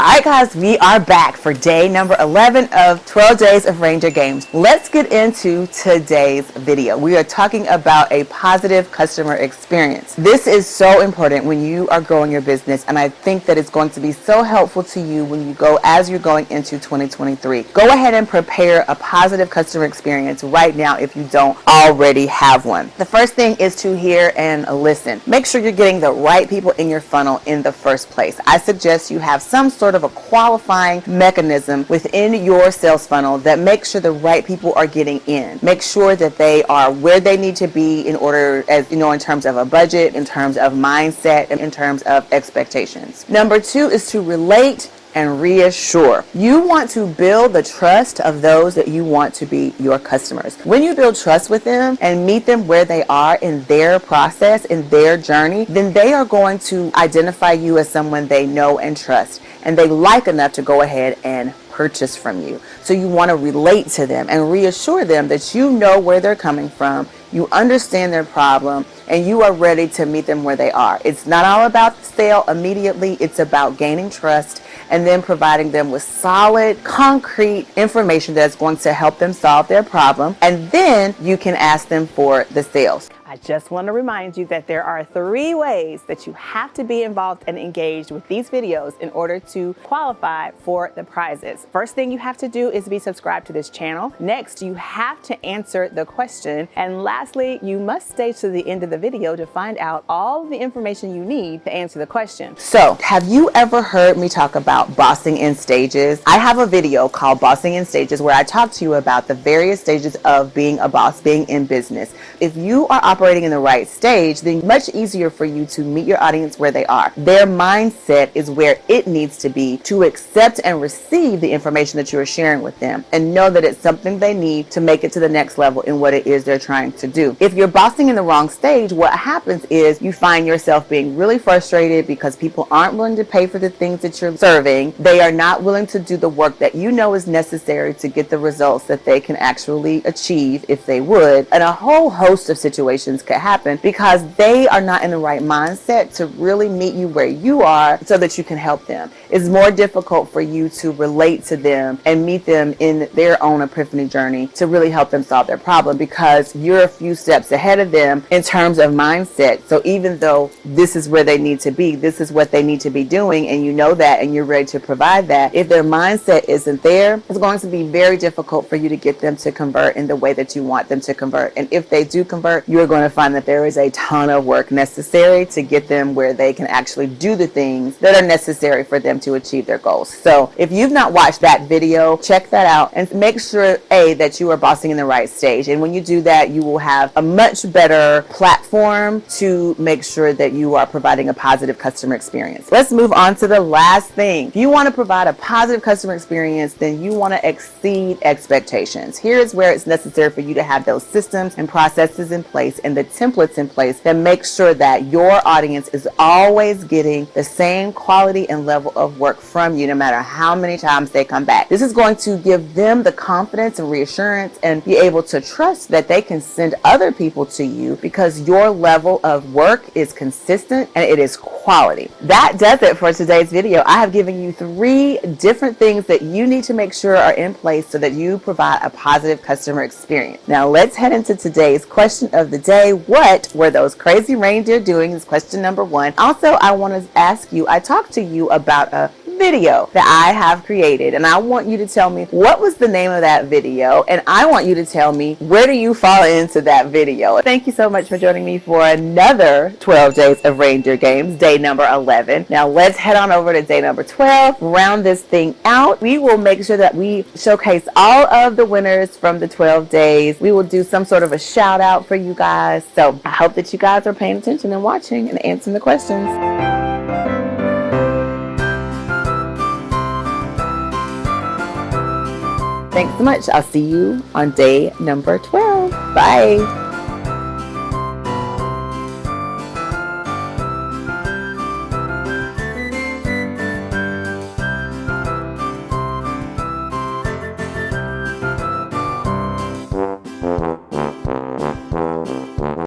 All right, guys, we are back for day number 11 of 12 days of Reindeer games. Let's get into today's video. We are talking about a positive customer experience. This is so important when you are growing your business, and I think that it's going to be so helpful to you when you go as you're going into 2023. Go ahead and prepare a positive customer experience right now if you don't already have one. The first thing is to hear and listen. Make sure you're getting the right people in your funnel in the first place. I suggest you have some sort of a qualifying mechanism within your sales funnel that makes sure the right people are getting in. Make sure that they are where they need to be in order, as you know, in terms of a budget, in terms of mindset, and in terms of expectations. Number 2 is to relate and reassure. You want to build the trust of those that you want to be your customers. When you build trust with them and meet them where they are in their process, in their journey, then they are going to identify you as someone they know and trust, and they like enough to go ahead and purchase from you. So you want to relate to them and reassure them that you know where they're coming from, you understand their problem, and you are ready to meet them where they are. It's not all about the sale immediately. It's about gaining trust and then providing them with solid, concrete information that's going to help them solve their problem. And then you can ask them for the sales. I just want to remind you that there are 3 ways that you have to be involved and engaged with these videos in order to qualify for the prizes. First thing you have to do is be subscribed to this channel. Next, you have to answer the question. And lastly, you must stay to the end of the video to find out all the information you need to answer the question. So, have you ever heard me talk about bossing in stages? I have a video called Bossing in Stages where I talk to you about the various stages of being a boss, being in business. If you are operating in the right stage, then much easier for you to meet your audience where they are. Their mindset is where it needs to be to accept and receive the information that you are sharing with them and know that it's something they need to make it to the next level in what it is they're trying to do. If you're bossing in the wrong stage, what happens is you find yourself being really frustrated because people aren't willing to pay for the things that you're serving. They are not willing to do the work that you know is necessary to get the results that they can actually achieve if they would. And a whole host of situations could happen because they are not in the right mindset to really meet you where you are so that you can help them. It's more difficult for you to relate to them and meet them in their own epiphany journey to really help them solve their problem because you're a few steps ahead of them in terms of mindset. So even though this is where they need to be, this is what they need to be doing, and you know that and you're ready to provide that, if their mindset isn't there, it's going to be very difficult for you to get them to convert in the way that you want them to convert. And if they do convert, you're going to find that there is a ton of work necessary to get them where they can actually do the things that are necessary for them to achieve their goals. So if you've not watched that video, check that out and make sure, A, that you are bossing in the right stage. And when you do that, you will have a much better platform to make sure that you are providing a positive customer experience. Let's move on to the last thing. If you want to provide a positive customer experience, then you want to exceed expectations. Here's where it's necessary for you to have those systems and processes in place and the templates in place that make sure that your audience is always getting the same quality and level of work from you no matter how many times they come back. This is going to give them the confidence and reassurance and be able to trust that they can send other people to you because your level of work is consistent and it is quality. That does it for today's video. I have given you 3 different things that you need to make sure are in place so that you provide a positive customer experience. Now let's head into today's question of the day. What were those crazy reindeer doing? Is question number 1. Also, I want to ask you, I talked to you about a video that I have created, and I want you to tell me what was the name of that video, and I want you to tell me where do you fall into that video. Thank you so much for joining me for another 12 days of Reindeer games, day number 11. Now let's head on over to day number 12, round this thing out. We will make sure that we showcase all of the winners from the 12 days. We will do some sort of a shout out for you guys. So I hope that you guys are paying attention and watching and answering the questions. Thanks so much. I'll see you on day number 12. Bye.